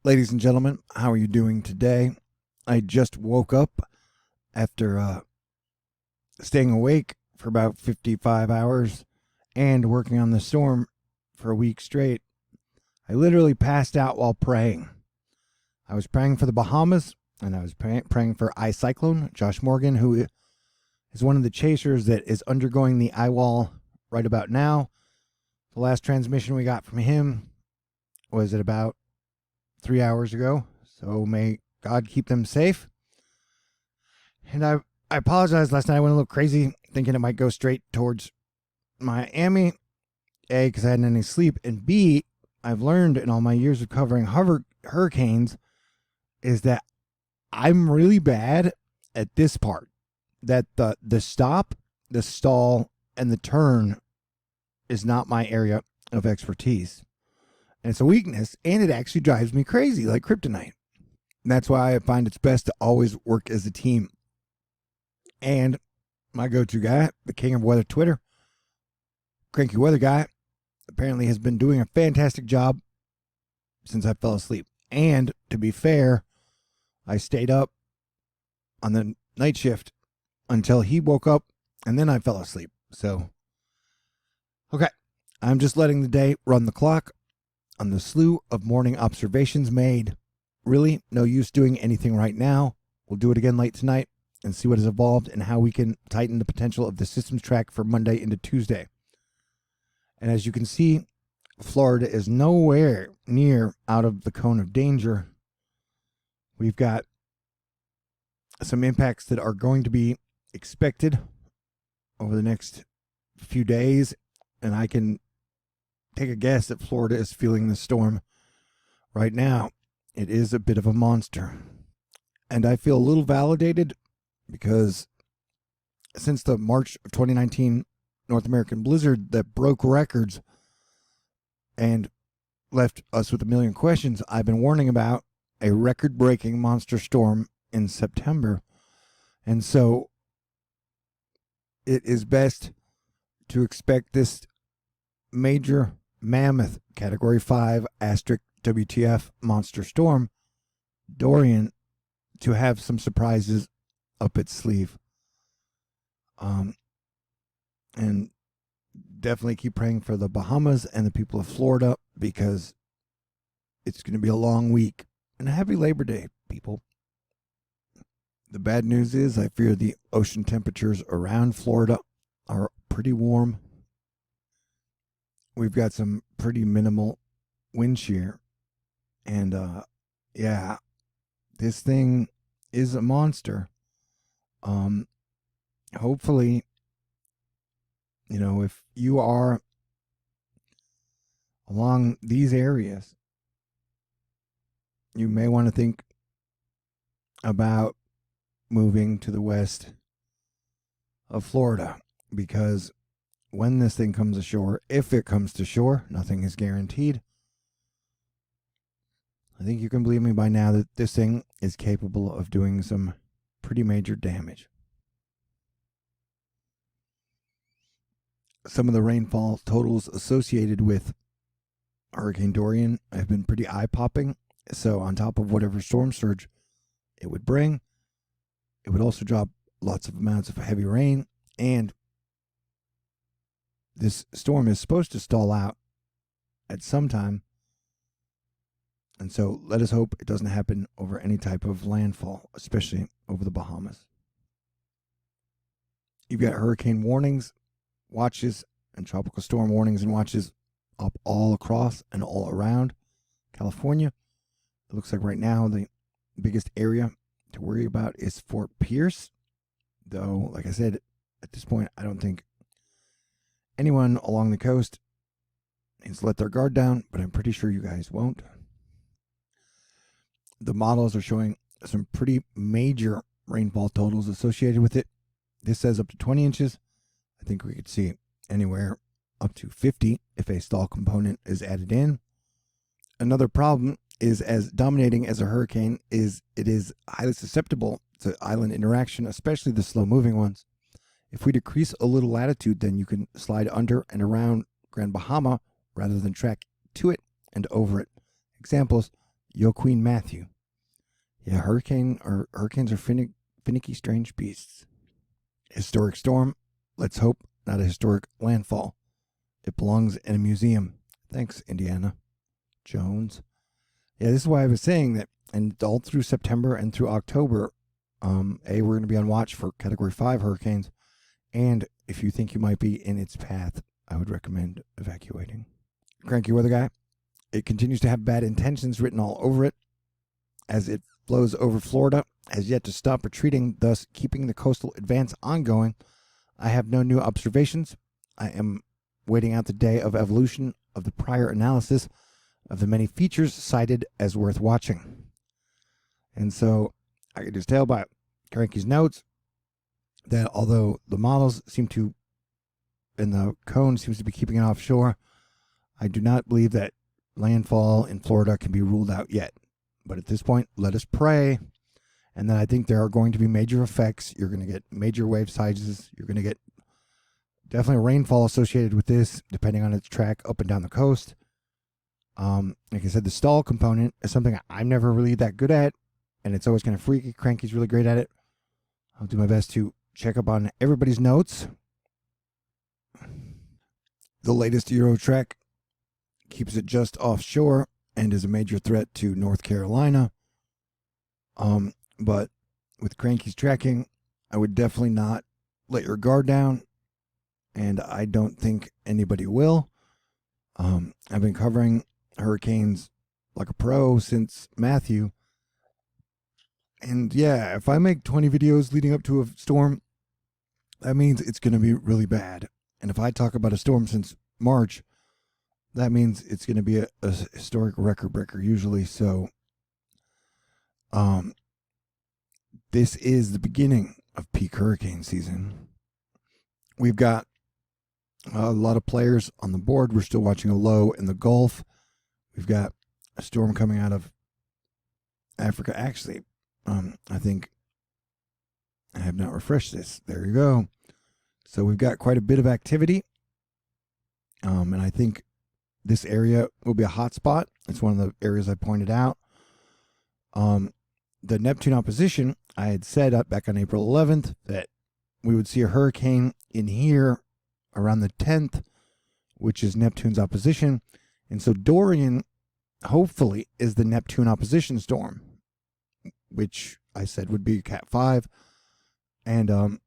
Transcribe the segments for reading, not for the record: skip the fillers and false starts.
Ladies and gentlemen, how are you doing today? I just woke up after staying awake for about 55 hours and working on the storm for a week straight. I literally passed out while praying. I was praying for the Bahamas, and I was praying for Cyclone, Josh Morgan, who is one of the chasers that is undergoing the eye wall right about now. The last transmission we got from him was at about 3 hours ago, so may God keep them safe. And I apologize. Last night I went a little crazy thinking it might go straight towards Miami. A, because I hadn't any sleep, and B, I've learned in all my years of covering hurricanes is that I'm really bad at this part. That the stop, the stall, and the turn is not my area of expertise. And it's a weakness, and it actually drives me crazy like kryptonite. And that's why I find it's best to always work as a team. And my go-to guy, the king of weather Twitter, Cranky Weather Guy, apparently has been doing a fantastic job since I fell asleep. And to be fair, I stayed up on the night shift until he woke up, and then I fell asleep. So, okay, I'm just letting the day run the clock on the slew of morning observations made. Really, no use doing anything right now. We'll do it again late tonight and see what has evolved and how we can tighten the potential of the systems track for Monday into Tuesday. And as you can see, Florida is nowhere near out of the cone of danger. We've got some impacts that are going to be expected over the next few days, and I can take a guess that Florida is feeling the storm right now. It is a bit of a monster. And I feel a little validated because since the March of 2019 North American blizzard that broke records and left us with a million questions, I've been warning about a record-breaking monster storm in September. And so it is best to expect this major mammoth Category 5 asterisk WTF monster storm, Dorian, to have some surprises up its sleeve. And definitely keep praying for the Bahamas and the people of Florida because it's going to be a long week and a heavy Labor Day, people. The bad news is I fear the ocean temperatures around Florida are pretty warm. We've got some pretty minimal wind shear. And, yeah, this thing is a monster. Hopefully, if you are along these areas, you may want to think about moving to the west of Florida, because when this thing comes ashore, if it comes to shore, nothing is guaranteed. I think you can believe me by now that this thing is capable of doing some pretty major damage. Some of the rainfall totals associated with Hurricane Dorian have been pretty eye-popping. So on top of whatever storm surge it would bring, it would also drop lots of amounts of heavy rain, and this storm is supposed to stall out at some time. And so let us hope it doesn't happen over any type of landfall, especially over the Bahamas. You've got hurricane warnings, watches, and tropical storm warnings and watches up all across and all around California. It looks like right now the biggest area to worry about is Fort Pierce. Though, like I said, at this point, I don't think anyone along the coast needs to let their guard down, but I'm pretty sure you guys won't. The models are showing some pretty major rainfall totals associated with it. This says up to 20 inches. I think we could see anywhere up to 50 if a stall component is added in. Another problem is, as dominating as a hurricane is, it is highly susceptible to island interaction, especially the slow-moving ones. If we decrease a little latitude, then you can slide under and around Grand Bahama rather than track to it and over it. Examples: Yo Queen Matthew. Yeah, hurricanes are finicky, strange beasts. Historic storm. Let's hope not a historic landfall. It belongs in a museum. Thanks, Indiana Jones. Yeah, this is why I was saying that, and all through September and through October, we're going to be on watch for Category 5 hurricanes. And if you think you might be in its path, I would recommend evacuating. Cranky weather guy. It continues to have bad intentions written all over it as it flows over Florida, has yet to stop retreating, thus keeping the coastal advance ongoing. I have no new observations. I am waiting out the day of evolution of the prior analysis of the many features cited as worth watching. And so I can just tell by Cranky's notes that although the models seem to, and the cone seems to be keeping it offshore, I do not believe that landfall in Florida can be ruled out yet. But at this point, let us pray. And then I think there are going to be major effects. You're going to get major wave sizes. You're going to get definitely rainfall associated with this, depending on its track up and down the coast. Like I said, the stall component is something I'm never really that good at, and it's always kind of freaky. Cranky's really great at it. I'll do my best to check up on everybody's notes. The latest Euro track keeps it just offshore and is a major threat to North Carolina. But with Cranky's tracking, I would definitely not let your guard down, and I don't think anybody will. I've been covering hurricanes like a pro since Matthew. And yeah, if I make 20 videos leading up to a storm, that means it's going to be really bad. And if I talk about a storm since March, that means it's going to be a historic record breaker usually. So this is the beginning of peak hurricane season. We've got a lot of players on the board. We're still watching a low in the Gulf. We've got a storm coming out of Africa. Actually, I think I have not refreshed this. There you go. So we've got quite a bit of activity. And I think this area will be a hot spot. It's one of the areas I pointed out. The Neptune opposition, I had said back on April 11th that we would see a hurricane in here around the 10th, which is Neptune's opposition. And so Dorian, hopefully, is the Neptune opposition storm, which I said would be Cat 5. And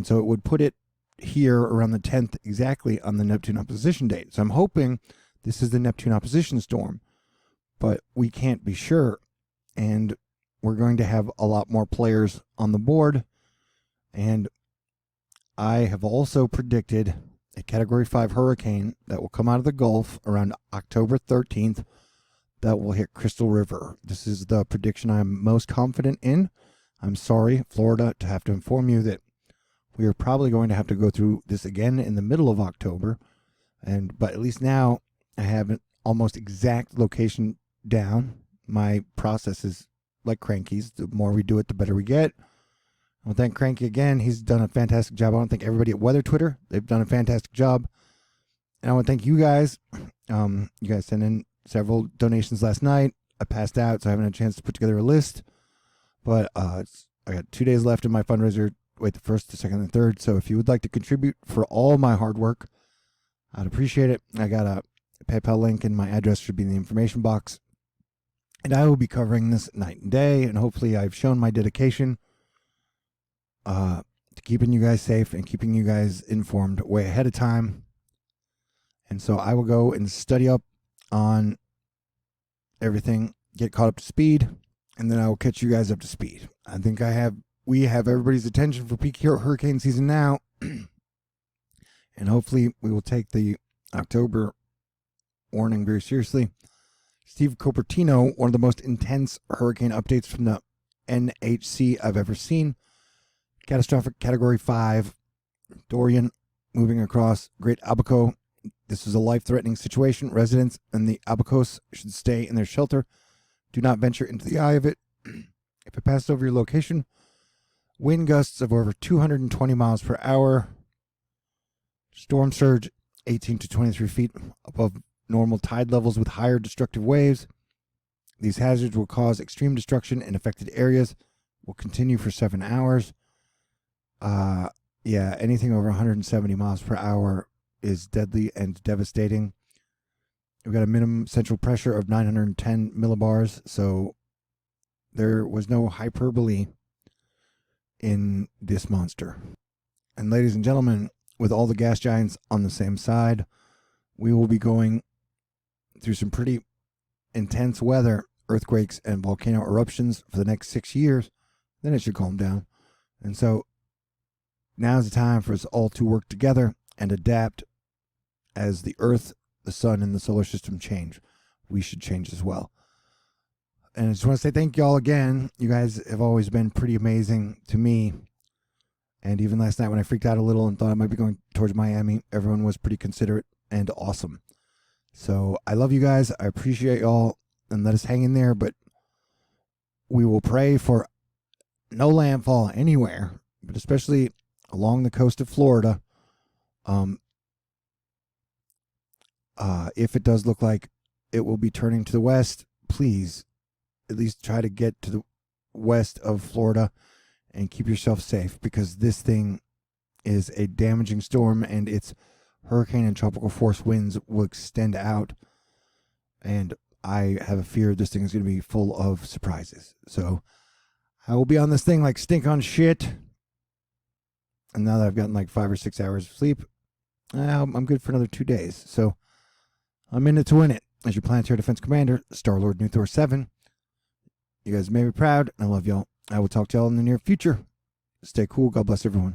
so it would put it here around the 10th exactly on the Neptune opposition date. So I'm hoping this is the Neptune opposition storm, but we can't be sure. And we're going to have a lot more players on the board. And I have also predicted a Category 5 hurricane that will come out of the Gulf around October 13th that will hit Crystal River. This is the prediction I'm most confident in. I'm sorry, Florida, to have to inform you that we are probably going to have to go through this again in the middle of October. But at least now I have an almost exact location down. My process is like Cranky's. The more we do it, the better we get. I want to thank Cranky again. He's done a fantastic job. I want to thank everybody at Weather Twitter. They've done a fantastic job. And I want to thank you guys. You guys sent in several donations last night. I passed out, so I haven't had a chance to put together a list. But I got 2 days left in my fundraiser. Wait, the 1st, the 2nd, and the 3rd. So if you would like to contribute for all my hard work, I'd appreciate it. I got a PayPal link, and my address should be in the information box. And I will be covering this night and day, and hopefully I've shown my dedication to keeping you guys safe and keeping you guys informed way ahead of time. And so I will go and study up on everything, get caught up to speed, and then I will catch you guys up to speed. I think we have everybody's attention for peak hurricane season now. And hopefully we will take the October warning very seriously. Steve Copertino, one of the most intense hurricane updates from the NHC I've ever seen. Catastrophic Category 5. Dorian moving across Great Abaco. This is a life-threatening situation. Residents in the Abacos should stay in their shelter. Do not venture into the eye of it. If it passes over your location, wind gusts of over 220 miles per hour. Storm surge 18 to 23 feet above normal tide levels with higher destructive waves. These hazards will cause extreme destruction in affected areas, will continue for 7 hours. Yeah, anything over 170 miles per hour is deadly and devastating. We've got a minimum central pressure of 910 millibars, so there was no hyperbole in this monster. And ladies and gentlemen, with all the gas giants on the same side, we will be going through some pretty intense weather, earthquakes, and volcano eruptions for the next 6 years. Then it should calm down. And so now's the time for us all to work together and adapt as the Earth, the Sun, and the solar system change. We should change as well. And I just want to say thank you all again. You guys have always been pretty amazing to me. And even last night when I freaked out a little and thought I might be going towards Miami, everyone was pretty considerate and awesome. So I love you guys. I appreciate y'all. And let us hang in there. But we will pray for no landfall anywhere, but especially along the coast of Florida. If it does look like it will be turning to the west, please at least try to get to the west of Florida and keep yourself safe, because this thing is a damaging storm and its hurricane and tropical force winds will extend out. And I have a fear this thing is going to be full of surprises. So I will be on this thing like stink on shit. And now that I've gotten like 5 or 6 hours of sleep, I'm good for another 2 days. So I'm in it to win it. As your Planetary Defense Commander, Star-Lord New Thor 7. You guys made me proud, and I love y'all. I will talk to y'all in the near future. Stay cool. God bless everyone.